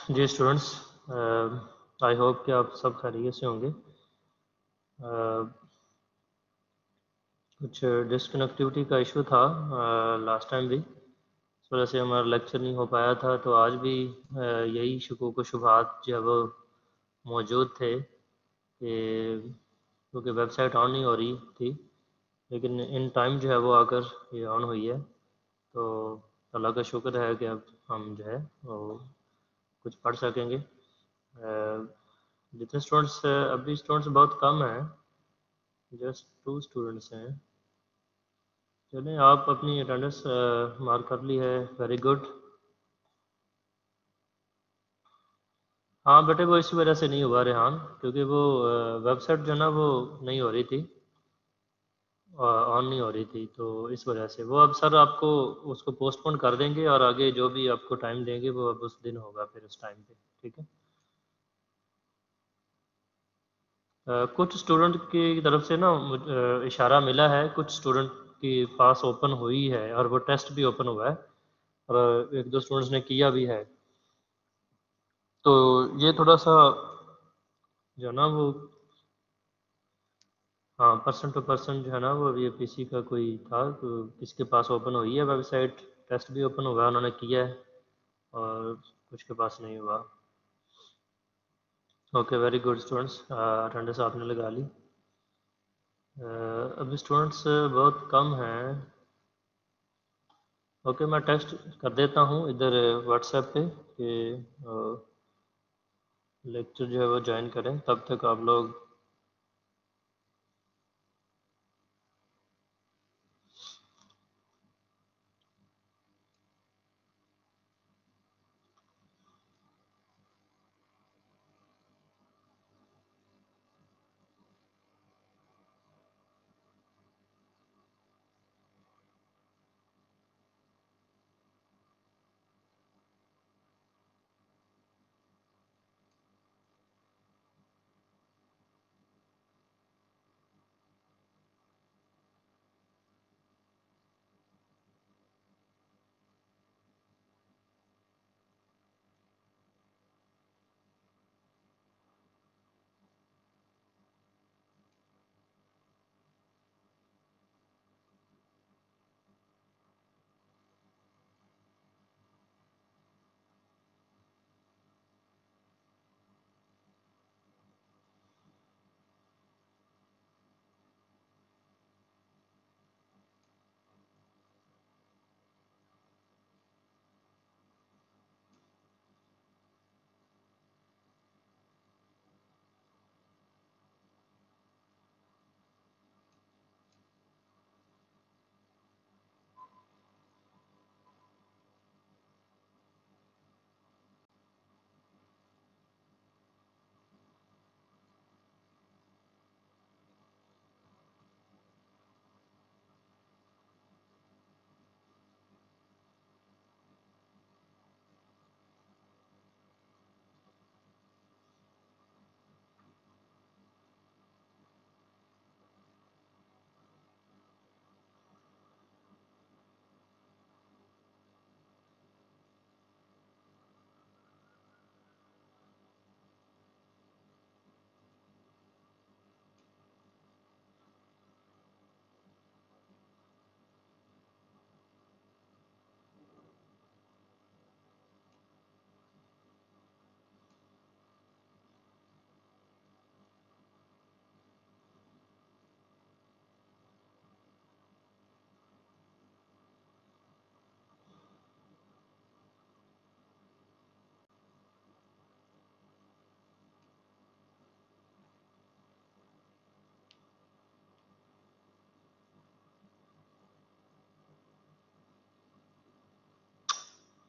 G students, I hope کہ آپ سب خیریت سے ہوں گے. کچھ ڈسکنیکٹیوٹی کا ایشو تھا لاسٹ ٹائم بھی، اس وجہ سے ہمارا لیکچر نہیں ہو پایا تھا. تو آج بھی یہی شکوک و شبہات جو ہے وہ موجود تھے کہ کیونکہ ویب سائٹ آن نہیں ہو رہی تھی، لیکن ان ٹائم جو ہے وہ آ کر یہ آن ہوئی ہے. تو اللہ کا شکر ہے کہ اب ہم جو ہے وہ کچھ پڑھ سکیں گے. جتنے اسٹوڈنٹس ابھی اسٹوڈنٹس بہت کم ہیں، جسٹ 2 اسٹوڈنٹس ہیں. چلیں آپ اپنی اٹینڈنس مارک کر لی ہے، ویری گڈ. ہاں بیٹے وہ اس وجہ سے نہیں ہوا ریحان، کیونکہ وہ ویب سائٹ جو ہے نا وہ نہیں ہو رہی تھی، آن نہیں ہو رہی تھی. تو اس وجہ سے وہ اب سر آپ کو اس کو پوسٹ پون کر دیں گے، اور آگے جو بھی آپ کو ٹائم دیں گے وہ اب اس دن ہوگا پھر اس ٹائم پہ، ٹھیک ہے. کچھ اسٹوڈنٹ کی طرف سے نا اشارہ ملا ہے، کچھ اسٹوڈنٹ کی پاس اوپن ہوئی ہے اور وہ ٹیسٹ بھی اوپن ہوا ہے، اور 1-2 اسٹوڈنٹس نے کیا بھی ہے. تو یہ تھوڑا سا جو ہے نا وہ ہاں پرسن ٹو پرسن جو ہے نا وہ یہ پی سی کا کوئی تھا تو کس کے پاس اوپن ہوئی ہے ویب سائٹ، ٹیسٹ بھی اوپن ہوا ہے، انہوں نے کیا ہے، اور کچھ کے پاس نہیں ہوا. Okay very good students, attendance آپ نے لگا لی. ابھی اسٹوڈنٹس بہت کم ہیں. اوکے میں ٹیکسٹ کر دیتا ہوں ادھر واٹس ایپ پہ کہ لیکچر جو ہے وہ جوائن کریں. تب تک آپ لوگ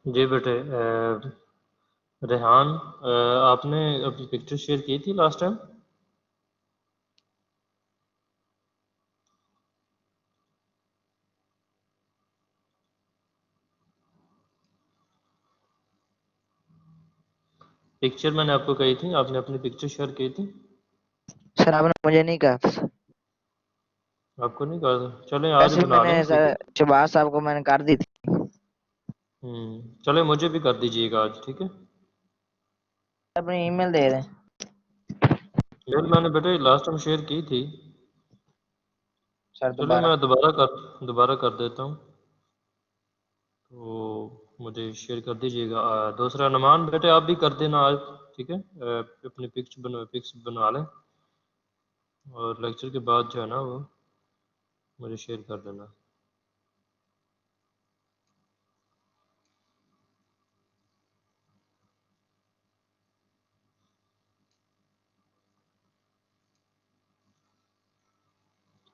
جی بیٹے. ریحان آپ نے اپنی پکچر شیئر کی تھی لاسٹ ٹائم؟ پکچر میں نے آپ کو کہی تھی، آپ نے اپنی پکچر شیئر کی تھی؟ سر آپ نے مجھے نہیں کہا. آپ کو نہیں کہا تھا؟ چلیں آج ایسے بنا میں لیں، نے ٹھیک ہے. شباز صاحب کو میں نے کر دی تھی. چلیں مجھے بھی کر دیجیے گا آج، ٹھیک ہے. اپنی ای میل دے دیں. میل میں نے بیٹے لاسٹ ٹائم شیئر کی تھی. سر چلے دوبارہ میں دوبارہ کر دیتا ہوں، تو مجھے شیئر کر دیجیے گا. دوسرا نمان بیٹے آپ بھی کر دینا آج، ٹھیک ہے؟ اپنی پکس بنا لیں اور لیکچر کے بعد جو ہے نا وہ مجھے شیئر کر دینا.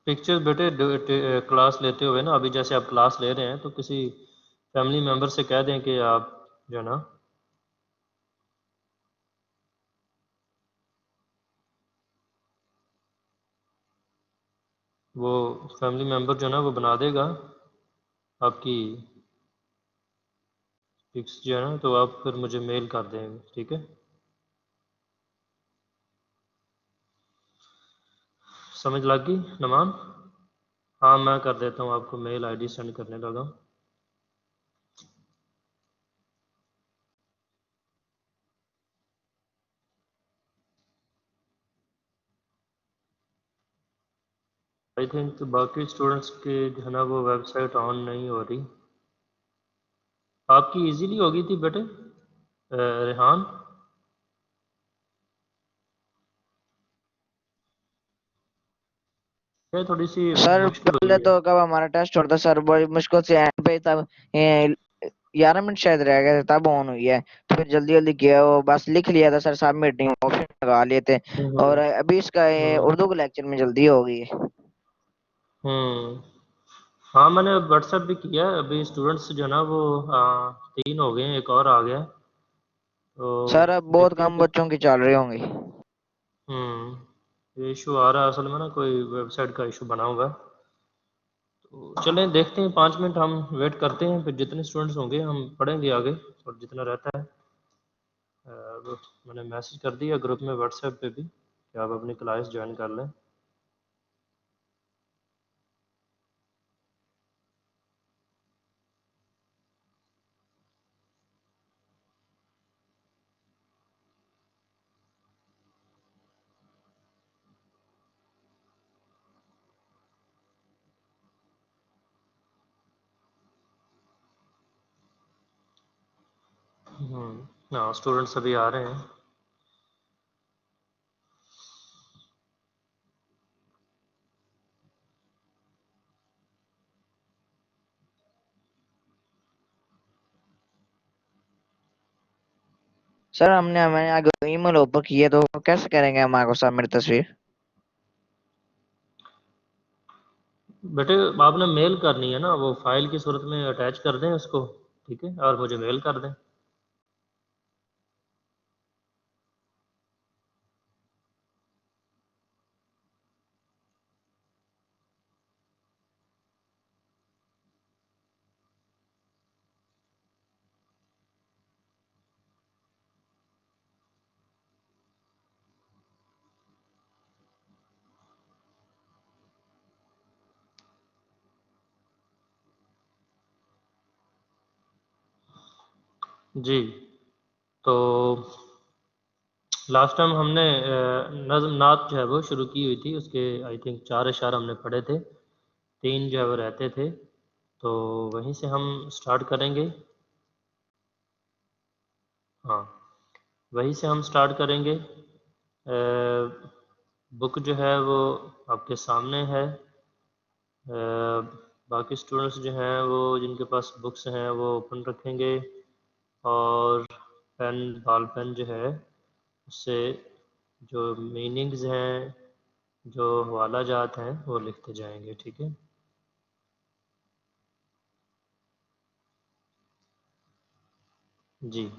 پکچر بیٹے کلاس لیتے ہوئے نا، ابھی جیسے آپ کلاس لے رہے ہیں تو کسی فیملی ممبر سے کہہ دیں کہ آپ جو ہے نا وہ فیملی ممبر جو ہے نا وہ بنا دے گا آپ کی پکس جو ہے نا، تو آپ پھر مجھے میل کر دیں گے، ٹھیک ہے؟ سمجھ لگ گئی نمان؟ ہاں میں کر دیتا ہوں، آپ کو میل آئی ڈی سینڈ کرنے لگا. آئی تھنک باقی اسٹوڈنٹس کے جو ہے نا وہ ویب سائٹ آن نہیں ہو رہی. آپ کی ایزیلی ہوگی تھی بیٹے ریحان؟ یہ تھوڑی سی سر مشکل پہلے ہوئی ہے. تو کب ہمارا ٹیسٹ ہوتا سر بڑی مشکل سے اینڈ پہ تب 11 منٹ شاید رہ گئے تھے تب آن ہوئی ہے. تو پھر جلدی جلدی کیا وہ بس لکھ لیا تھا سر سبمٹ نہیں آپشن لگا لیے تھے. اور ابھی اس کا اردو کے لیکچر میں جلدی ہو گئی ہے. ہاں میں نے واٹس ایپ بھی کیا ہے. ابھی اسٹوڈنٹس جو ہے نا وہ 3 ہو گئے ہیں، ایک اور آ گیا. تو سر اب بہت دیکھتے ہیں کم کہ بچوں کی چل رہی ہوں گی. یہ ایشو آ رہا ہے اصل میں نا، کوئی ویب سائٹ کا ایشو بنا ہوگا. تو چلیں دیکھتے ہیں، 5 منٹ ہم ویٹ کرتے ہیں، پھر جتنے اسٹوڈنٹس ہوں گے ہم پڑھیں گے آگے اور جتنا رہتا ہے. میں نے میسج کر دیا گروپ میں واٹس ایپ پہ بھی کہ آپ اپنی کلاس جوائن کر لیں. ہاں اسٹوڈنٹس ابھی آ رہے ہیں. سر میں نے آگے ای میل اوپن کی ہے تو کیسے کریں گے ہم آگے سبمٹ تصویر؟ بیٹے آپ نے میل کرنی ہے نا، وہ فائل کی صورت میں اٹیچ کر دیں اس کو، ٹھیک ہے؟ اور مجھے میل کر دیں. جی تو لاسٹ ٹائم ہم نے نظم نعت جو ہے وہ شروع کی ہوئی تھی. اس کے آئی تھنک 4 اشعار ہم نے پڑھے تھے، 3 جو ہے وہ رہتے تھے. تو وہیں سے ہم سٹارٹ کریں گے. ہاں وہیں سے ہم سٹارٹ کریں گے. بک جو ہے وہ آپ کے سامنے ہے. باقی اسٹوڈنٹس جو ہیں وہ جن کے پاس بکس ہیں وہ اوپن رکھیں گے اور بال پین جو ہے اس سے جو میننگز ہیں، جو حوالہ جات ہیں وہ لکھتے جائیں گے، ٹھیک ہے؟ جی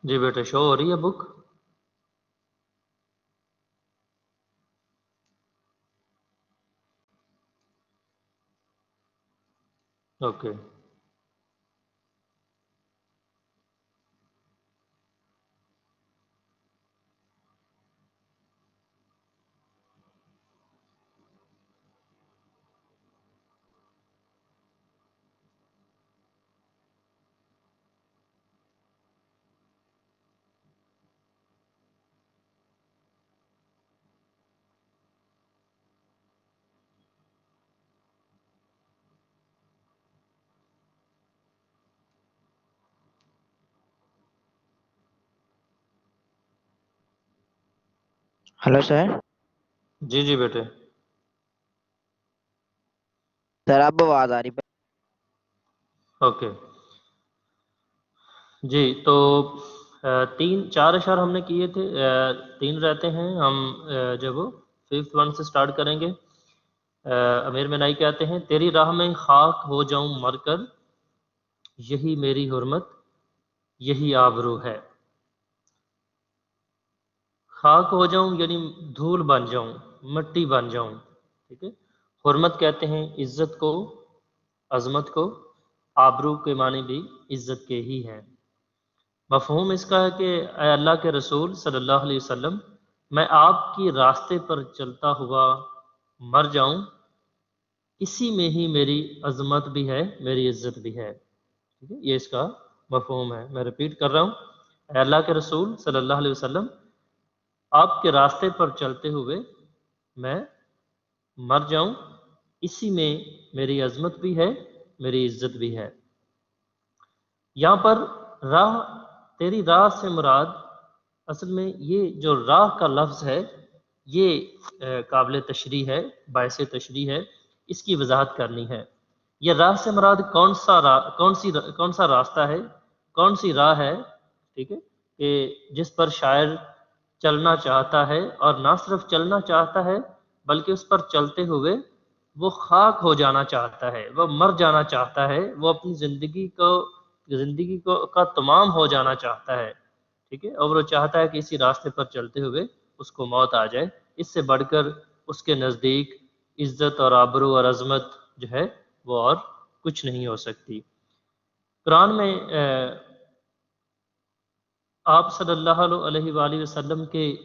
جی بیٹے شو ہو رہی ہے بک؟ اوکے. Hello sir. جی جی بیٹے. سر اب آواز آ رہی. اوکے جی. تو تین چار اشعار ہم نے کیے تھے، 3 رہتے ہیں. ہم جب وہ 5th ون سے سٹارٹ کریں گے. امیر منائی کہتے ہیں تیری راہ میں خاک ہو جاؤں مر کر، یہی میری حرمت یہی آبرو ہے. خاک ہو جاؤں یعنی دھول بن جاؤں، مٹی بن جاؤں. ٹھیک ہے. حرمت کہتے ہیں عزت کو، عظمت کو. آبرو کے معنی بھی عزت کے ہی ہیں. مفہوم اس کا ہے کہ اے اللہ کے رسول صلی اللہ علیہ وسلم، میں آپ کی راستے پر چلتا ہوا مر جاؤں، اسی میں ہی میری عظمت بھی ہے، میری عزت بھی ہے. ٹھیک ہے. یہ اس کا مفہوم ہے. میں ریپیٹ کر رہا ہوں. اے اللہ کے رسول صلی اللہ علیہ وسلم، آپ کے راستے پر چلتے ہوئے میں مر جاؤں، اسی میں میری عظمت بھی ہے، میری عزت بھی ہے. یہاں پر راہ، تیری راہ سے مراد اصل میں یہ جو راہ کا لفظ ہے یہ قابل تشریح ہے، باعث تشریح ہے. اس کی وضاحت کرنی ہے. یہ راہ سے مراد کون سا راستہ ہے، کون سی راہ ہے. ٹھیک ہے. کہ جس پر شاعر چلنا چاہتا ہے، اور نہ صرف چلنا چاہتا ہے بلکہ اس پر چلتے ہوئے وہ خاک ہو جانا چاہتا ہے، وہ مر جانا چاہتا ہے، وہ اپنی زندگی کا تمام ہو جانا چاہتا ہے. ٹھیک ہے. اور وہ چاہتا ہے کہ اسی راستے پر چلتے ہوئے اس کو موت آ جائے. اس سے بڑھ کر اس کے نزدیک عزت اور آبرو اور عظمت جو ہے وہ اور کچھ نہیں ہو سکتی. قرآن میں آپ صلی اللہ علیہ وآلہ وسلم کی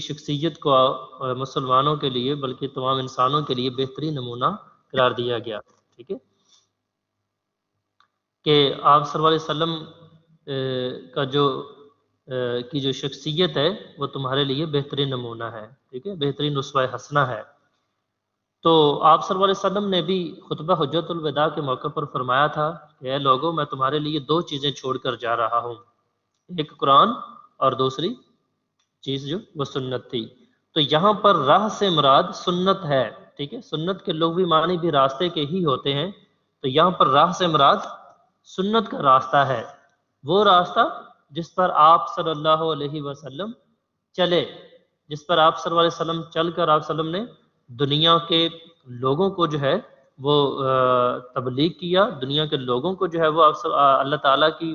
شخصیت کو مسلمانوں کے لیے بلکہ تمام انسانوں کے لیے بہترین نمونہ قرار دیا گیا. ٹھیک ہے. کہ آپ صلی اللہ علیہ وسلم کا جو شخصیت ہے وہ تمہارے لیے بہترین نمونہ ہے. ٹھیک ہے. بہترین اسوہ حسنہ ہے. تو آپ صلی اللہ علیہ وسلم نے بھی خطبہ حجۃ الوداع کے موقع پر فرمایا تھا کہ اے لوگوں، میں تمہارے لیے 2 چیزیں چھوڑ کر جا رہا ہوں، ایک قرآن اور دوسری چیز جو وہ سنت تھی. تو یہاں پر راہ سے مراد سنت ہے. ٹھیک ہے. سنت کے لغوی معنی بھی راستے کے ہی ہوتے ہیں. تو یہاں پر راہ سے مراد سنت کا راستہ ہے، وہ راستہ جس پر آپ صلی اللہ علیہ وسلم چلے، جس پر آپ صلی اللہ علیہ وسلم چل کر آپ صلی اللہ علیہ وسلم نے دنیا کے لوگوں کو جو ہے وہ تبلیغ کیا. دنیا کے لوگوں کو جو ہے وہ اللہ تعالیٰ کی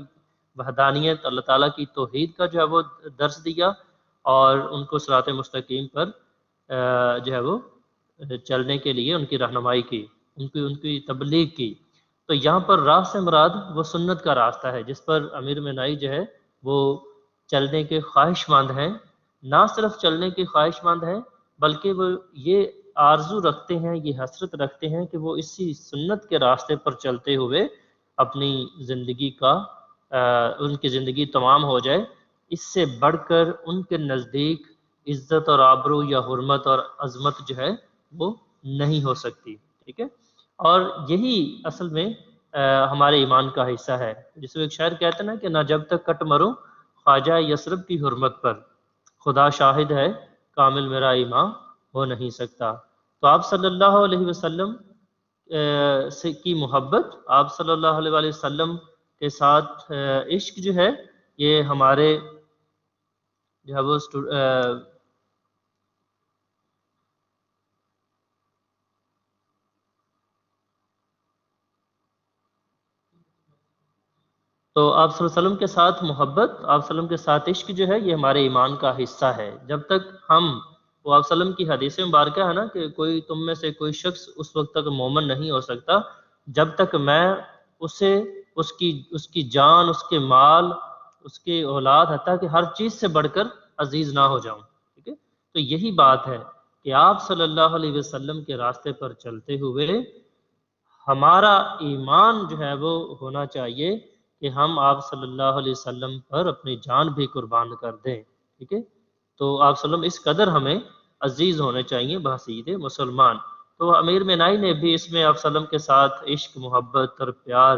وحدانیت، اللہ تعالیٰ کی توحید کا جو ہے وہ درس دیا، اور ان کو صراط مستقیم پر جو ہے وہ چلنے کے لیے ان کی رہنمائی کی، ان کی تبلیغ کی. تو یہاں پر راہ سے مراد وہ سنت کا راستہ ہے جس پر امیر منائی جو ہے وہ چلنے کے خواہش مند ہیں. نہ صرف چلنے کے خواہش مند ہیں بلکہ وہ یہ آرزو رکھتے ہیں، یہ حسرت رکھتے ہیں کہ وہ اسی سنت کے راستے پر چلتے ہوئے اپنی زندگی کا ان کی زندگی تمام ہو جائے. اس سے بڑھ کر ان کے نزدیک عزت اور آبرو یا حرمت اور عظمت جو ہے وہ نہیں ہو سکتی. ٹھیک ہے. اور یہی اصل میں ہمارے ایمان کا حصہ ہے. جس میں ایک شاعر کہتے ہیں نا کہ نہ جب تک کٹ مروں خواجہ یثرب کی حرمت پر، خدا شاہد ہے کامل میرا ایمان ہو نہیں سکتا. تو آپ صلی اللہ علیہ وسلم سے کی محبت، آپ صلی اللہ علیہ وآلہ وسلم کے ساتھ عشق جو ہے یہ ہمارے جو ہے وہ تو آپ صلی اللہ علیہ وسلم کے ساتھ محبت، آپ صلی اللہ علیہ وسلم کے ساتھ عشق جو ہے یہ ہمارے ایمان کا حصہ ہے. جب تک ہم، وہ آپ صلی اللہ علیہ وسلم کی حدیث مبارکہ ہے نا کہ کوئی تم میں سے کوئی شخص اس وقت تک مومن نہیں ہو سکتا جب تک میں اسے اس کی جان، اس کے مال، اس کے اولاد، حتیٰ کہ ہر چیز سے بڑھ کر عزیز نہ ہو جاؤں. ٹھیک ہے، تو یہی بات ہے کہ آپ صلی اللہ علیہ وسلم کے راستے پر چلتے ہوئے ہمارا ایمان جو ہے وہ ہونا چاہیے کہ ہم آپ صلی اللہ علیہ وسلم پر اپنی جان بھی قربان کر دیں. ٹھیک ہے، تو آپ صلی اللہ علیہ وسلم اس قدر ہمیں عزیز ہونے چاہیے بحثیت مسلمان. تو امیر مینائی نے بھی اس میں آپ صلی اللہ علیہ وسلم کے ساتھ عشق، محبت اور پیار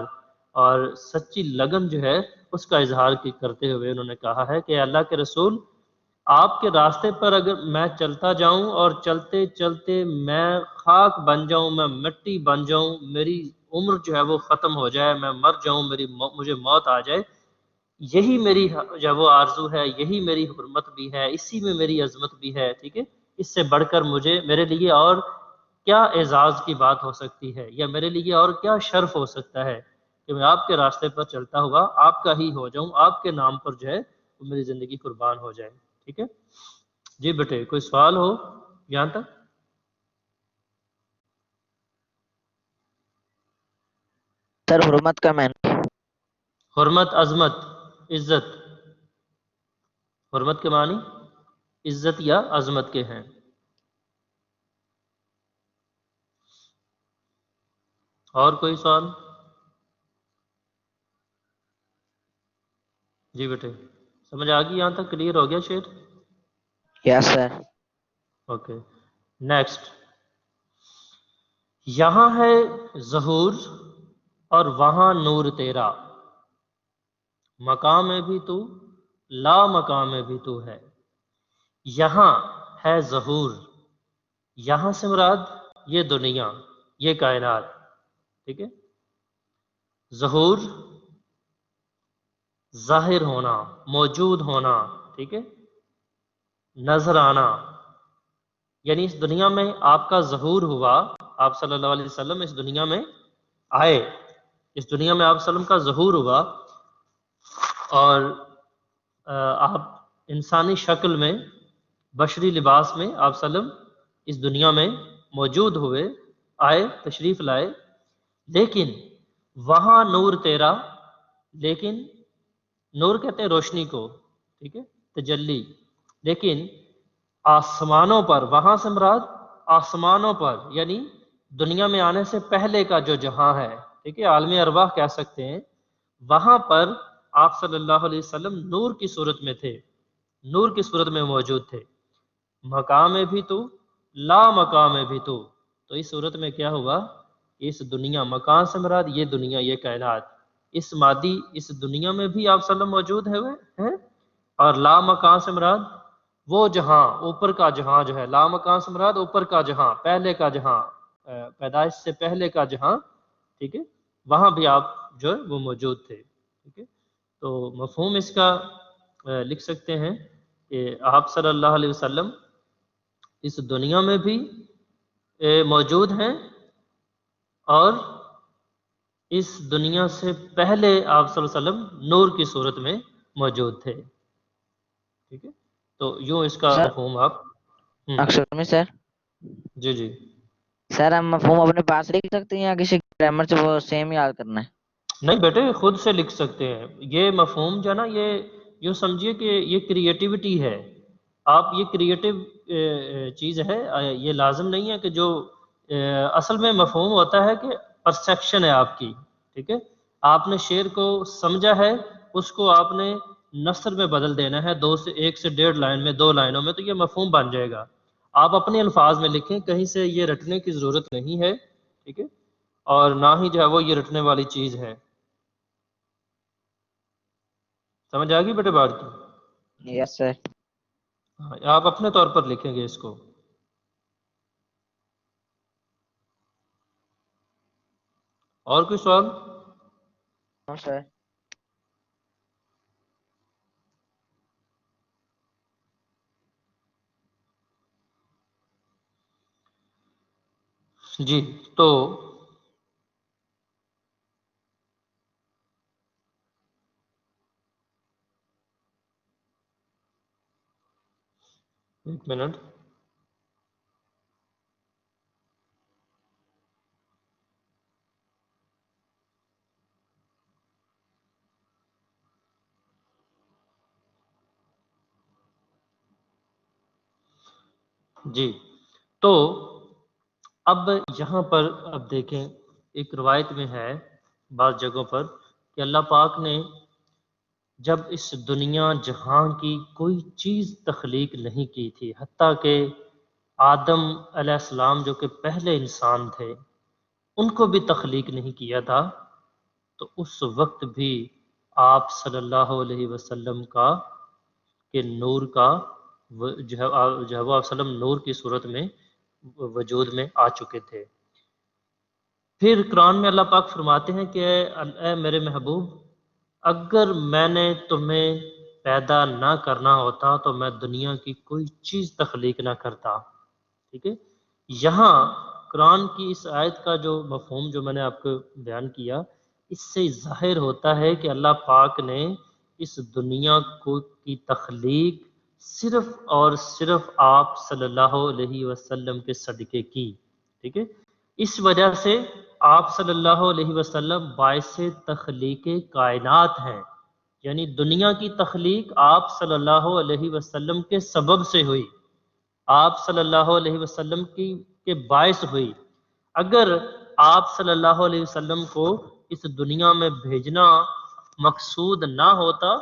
اور سچی لگن جو ہے اس کا اظہار کرتے ہوئے انہوں نے کہا ہے کہ اللہ کے رسول، آپ کے راستے پر اگر میں چلتا جاؤں اور چلتے چلتے میں خاک بن جاؤں، میں مٹی بن جاؤں، میری عمر جو ہے وہ ختم ہو جائے، میں مر جاؤں، مجھے موت آ جائے، یہی میری جو وہ آرزو ہے، یہی میری حرمت بھی ہے، اسی میں میری عظمت بھی ہے. ٹھیک ہے، اس سے بڑھ کر میرے لیے اور کیا اعزاز کی بات ہو سکتی ہے، یا میرے لیے اور کیا شرف ہو سکتا ہے کہ میں آپ کے راستے پر چلتا ہوا آپ کا ہی ہو جاؤں، آپ کے نام پر جو ہے وہ میری زندگی قربان ہو جائے. ٹھیک ہے جی بیٹے، کوئی سوال ہو یہاں تک؟ سر حرمت کا معنی؟ حرمت عظمت عزت. حرمت کے معنی عزت یا عظمت کے ہیں. اور کوئی سوال؟ جی بیٹے، سمجھ آ گئی یہاں تک؟ کلیئر ہو گیا شعر؟ Yes sir. Okay next. یہاں ہے ظہور اور وہاں نور تیرا، مقام میں بھی تو لا مقام میں بھی تو ہے. یہاں ہے ظہور، یہاں سے مراد یہ دنیا، یہ کائنات. ٹھیک ہے، ظہور ظاہر ہونا، موجود ہونا. ٹھیک ہے، نظر آنا، یعنی اس دنیا میں آپ کا ظہور ہوا، آپ صلی اللہ علیہ وسلم اس دنیا میں آئے، اس دنیا میں آپ صلی اللہ علیہ وسلم کا ظہور ہوا، اور آپ انسانی شکل میں، بشری لباس میں آپ صلی اللہ علیہ وسلم اس دنیا میں موجود ہوئے، آئے، تشریف لائے. لیکن وہاں نور تیرا، لیکن نور کہتے ہیں روشنی کو، ٹھیک ہے، تجلی. لیکن آسمانوں پر، وہاں سے مراد آسمانوں پر، یعنی دنیا میں آنے سے پہلے کا جو جہاں ہے، ٹھیک ہے، عالم ارواح کہہ سکتے ہیں، وہاں پر آپ صلی اللہ علیہ وسلم نور کی صورت میں تھے، نور کی صورت میں موجود تھے. مقام میں بھی تو لا مقام میں بھی تو اس صورت میں کیا ہوا؟ اس دنیا، مکان سے مراد یہ دنیا، یہ کائنات، اس مادی اس دنیا میں بھی آپ صلی اللہ علیہ وسلم موجود ہیں، اور لا مکان سے مراد وہ جہاں، اوپر کا جہاں جو ہے، لا مکان سے مراد اوپر کا جہاں، پہلے کا جہاں، پیدائش سے پہلے کا جہاں. ٹھیک ہے، وہاں بھی آپ جو ہے وہ موجود تھے. ٹھیک ہے، تو مفہوم اس کا لکھ سکتے ہیں کہ آپ صلی اللہ علیہ وسلم اس دنیا میں بھی موجود ہیں، اور اس دنیا سے پہلے آپ صلی اللہ علیہ وسلم نور کی صورت میں موجود تھے. ٹھیک ہے، تو یوں اس کا سر مفہوم آپ اکثر میں سر، جی جی. سر ہم مفہوم اپنے پاس لکھ سکتے ہیں یا کسی گرامر سے وہ سیم یاد کرنا ہے؟ نہیں بیٹے، خود سے لکھ سکتے ہیں. یہ مفہوم جو ہے نا، یہ یوں سمجھیے کہ یہ کریٹیوٹی ہے. آپ یہ کریٹیو چیز ہے، یہ لازم نہیں ہے کہ جو اصل میں مفہوم ہوتا ہے کہ پرسیپشن ہے آپ کی. ٹھیک ہے، آپ نے شعر کو سمجھا ہے، اس کو آپ نے نثر میں بدل دینا ہے، ایک سے 1.5 لائن میں، 2 لائنوں میں، تو یہ مفہوم بن جائے گا. آپ اپنے الفاظ میں لکھیں، کہیں سے یہ رٹنے کی ضرورت نہیں ہے. ٹھیک ہے، اور نہ ہی جو ہے وہ یہ رٹنے والی چیز ہے. سمجھ آ گئی بیٹے بات کی؟ یس سر. ہاں، آپ اپنے طور پر لکھیں گے اس کو. اور کوئی سوال؟ ہاں سر. جی، تو ایک منٹ. جی تو اب یہاں پر اب دیکھیں ایک روایت میں ہے بعض جگہوں پر کہ اللہ پاک نے جب اس دنیا جہاں کی کوئی چیز تخلیق نہیں کی تھی، حتیٰ کہ آدم علیہ السلام جو کہ پہلے انسان تھے ان کو بھی تخلیق نہیں کیا تھا، تو اس وقت بھی آپ صلی اللہ علیہ وسلم کا کہ نور کا جو ہے وہ آپ وسلم نور کی صورت میں وجود میں آ چکے تھے۔ پھر قرآن میں اللہ پاک فرماتے ہیں کہ اے میرے محبوب، اگر میں نے تمہیں پیدا نہ کرنا ہوتا تو میں دنیا کی کوئی چیز تخلیق نہ کرتا۔ ٹھیک ہے، یہاں قرآن کی اس آیت کا جو مفہوم جو میں نے آپ کو بیان کیا، اس سے ظاہر ہوتا ہے کہ اللہ پاک نے اس دنیا کو کی تخلیق صرف اور صرف آپ صلی اللہ علیہ وسلم کے صدقے کی۔ ٹھیک ہے، اس وجہ سے آپ صلی اللہ علیہ وسلم باعث تخلیق کائنات ہیں، یعنی دنیا کی تخلیق آپ صلی اللہ علیہ وسلم کے سبب سے ہوئی، آپ صلی اللہ علیہ وسلم کے باعث ہوئی۔ اگر آپ صلی اللہ علیہ وسلم کو اس دنیا میں بھیجنا مقصود نہ ہوتا،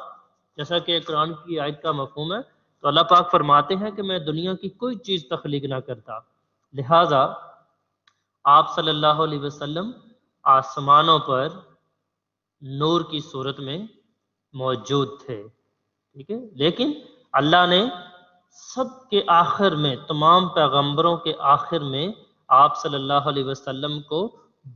جیسا کہ قرآن کی آیت کا مفہوم ہے، تو اللہ پاک فرماتے ہیں کہ میں دنیا کی کوئی چیز تخلیق نہ کرتا، لہٰذا آپ صلی اللہ علیہ وسلم آسمانوں پر نور کی صورت میں موجود تھے۔ ٹھیک ہے، لیکن اللہ نے سب کے آخر میں، تمام پیغمبروں کے آخر میں آپ صلی اللہ علیہ وسلم کو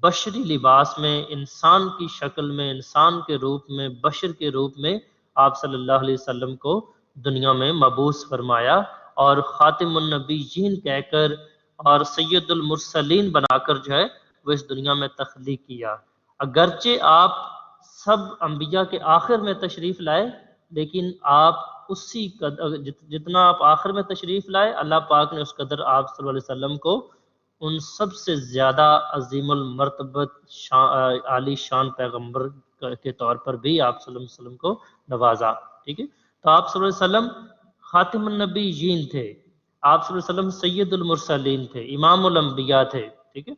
بشری لباس میں، انسان کی شکل میں، انسان کے روپ میں، بشر کے روپ میں آپ صلی اللہ علیہ وسلم کو دنیا میں مبعوث فرمایا اور خاتم النبیین کہہ کر اور سید المرسلین بنا کر جو ہے وہ اس دنیا میں تخلیق کیا۔ اگرچہ آپ سب انبیاء کے آخر میں تشریف لائے، لیکن آپ اسی قدر جتنا آپ آخر میں تشریف لائے، اللہ پاک نے اس قدر آپ صلی اللہ علیہ وسلم کو ان سب سے زیادہ عظیم المرتبت عالی شان پیغمبر کے طور پر بھی آپ صلی اللہ علیہ وسلم کو نوازا۔ ٹھیک ہے، تو آپ صلی اللہ علیہ وسلم خاتم النبیین تھے، آپ صلی اللہ علیہ وسلم سید المرسلین تھے، امام الانبیاء تھے۔ ٹھیک ہے،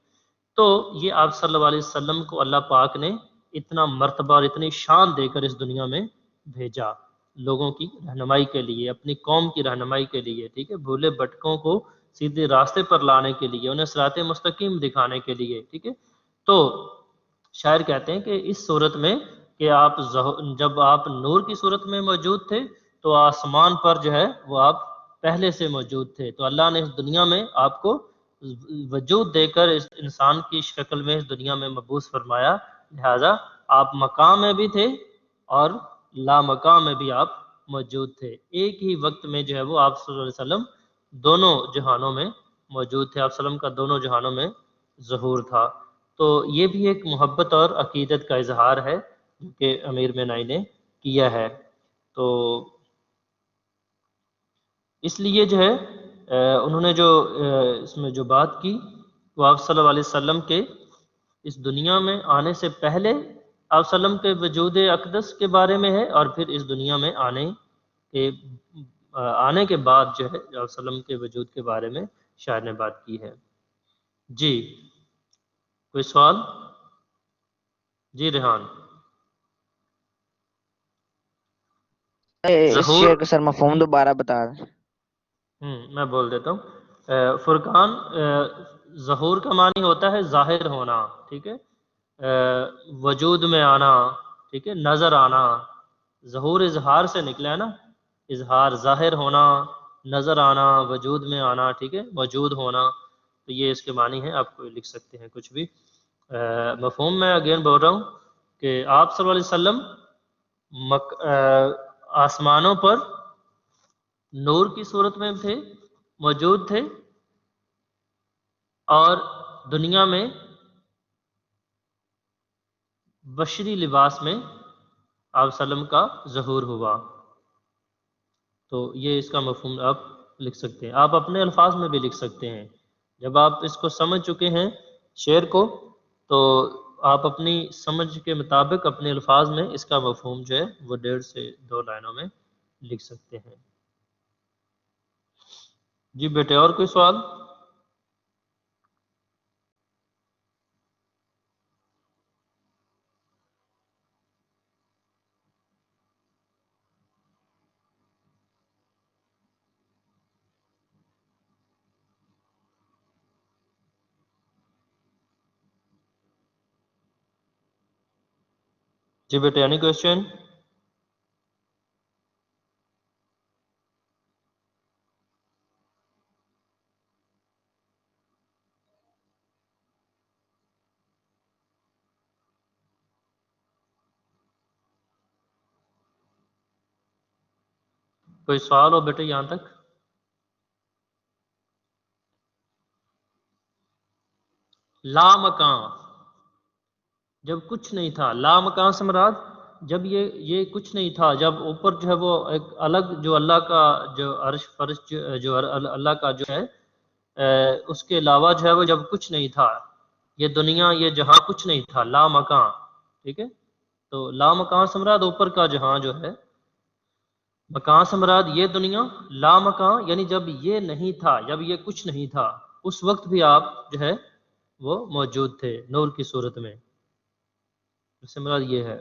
تو یہ آپ صلی اللہ علیہ وسلم کو اللہ پاک نے اتنا مرتبہ اور اتنی شان دے کر اس دنیا میں بھیجا، لوگوں کی رہنمائی کے لیے، اپنی قوم کی رہنمائی کے لیے۔ ٹھیک ہے، بھولے بھٹکوں کو سیدھے راستے پر لانے کے لیے، انہیں صراط مستقیم دکھانے کے لیے۔ ٹھیک ہے، تو شاعر کہتے ہیں کہ اس صورت میں کہ جب آپ نور کی صورت میں موجود تھے تو آسمان پر جو ہے وہ آپ پہلے سے موجود تھے، تو اللہ نے اس دنیا میں آپ کو وجود دے کر اس انسان کی شکل میں اس دنیا میں مبعوث فرمایا، لہذا آپ مقام میں بھی تھے اور لا مقام میں بھی آپ موجود تھے۔ ایک ہی وقت میں جو ہے وہ آپ صلی اللہ علیہ وسلم دونوں جہانوں میں موجود تھے، آپ صلی اللہ علیہ وسلم کا دونوں جہانوں میں ظہور تھا۔ تو یہ بھی ایک محبت اور عقیدت کا اظہار ہے جو کہ امیر مینائی نے کیا ہے۔ تو اس لیے جو ہے انہوں نے جو اس میں جو بات کی وہ آپ صلی اللہ علیہ وسلم کے اس دنیا میں آنے سے پہلے آپ صلی اللہ علیہ وسلم کے وجود اقدس کے بارے میں ہے، اور پھر اس دنیا میں آنے کے بعد جو ہے آپ صلی اللہ علیہ وسلم کے وجود کے بارے میں شاعر نے بات کی ہے۔ جی کوئی سوال؟ جی ریحان۔ اس شعر کا سر مفہوم دوبارہ بتا دیں۔ میں بول دیتا ہوں۔ فرقان ظہور کا معنی ہوتا ہے ظاہر ہونا، ٹھیک ہے، وجود میں آنا، ٹھیک ہے، نظر آنا۔ ظہور اظہار سے نکلا ہے نا، اظہار ظاہر ہونا، نظر آنا، وجود میں آنا، ٹھیک ہے، موجود ہونا، تو یہ اس کے معنی ہیں، آپ کو لکھ سکتے ہیں کچھ بھی۔ مفہوم میں اگین بول رہا ہوں کہ آپ صلی اللہ علیہ وسلم آسمانوں پر نور کی صورت میں تھے، موجود تھے، اور دنیا میں بشری لباس میں آپ صلی اللہ علیہ وسلم کا ظہور ہوا۔ تو یہ اس کا مفہوم آپ لکھ سکتے ہیں، آپ اپنے الفاظ میں بھی لکھ سکتے ہیں۔ جب آپ اس کو سمجھ چکے ہیں شعر کو، تو آپ اپنی سمجھ کے مطابق اپنے الفاظ میں اس کا مفہوم جو ہے وہ 1.5 سے 2 لائنوں میں لکھ سکتے ہیں۔ جی بیٹے، اور کوئی سوال؟ جی بیٹے، اینی کوشچن؟ کوئی سوال ہو بیٹے یہاں تک؟ لامکاں، جب کچھ نہیں تھا، لامکاں سے مراد جب یہ کچھ نہیں تھا، جب اوپر جو ہے وہ ایک الگ جو اللہ کا جو عرش فرش جو اللہ کا جو ہے اس کے علاوہ جو ہے وہ جب کچھ نہیں تھا، یہ دنیا یہ جہاں کچھ نہیں تھا، لامکاں، ٹھیک ہے؟ تو لامکاں سے مراد اوپر کا جہاں جو ہے، مکان سے مراد یہ دنیا، لامکاں یعنی جب یہ نہیں تھا، جب یہ کچھ نہیں تھا، اس وقت بھی آپ جو ہے وہ موجود تھے نور کی صورت میں، اس سے مراد یہ ہے۔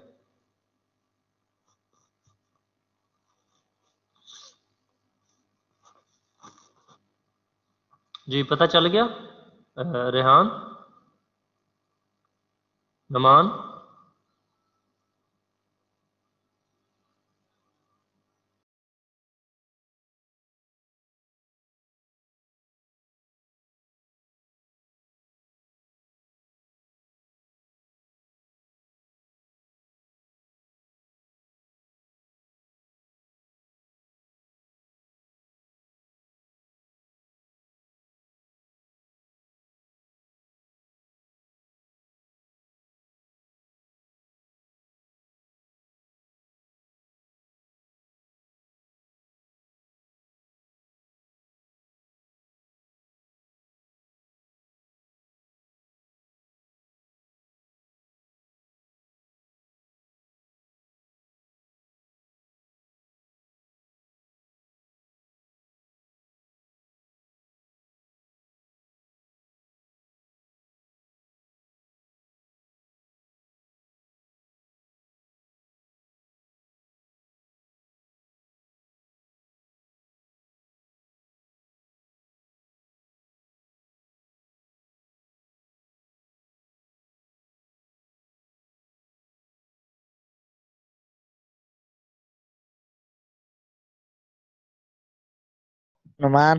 جی پتہ چل گیا؟ ریحان، نمان؟ نعمان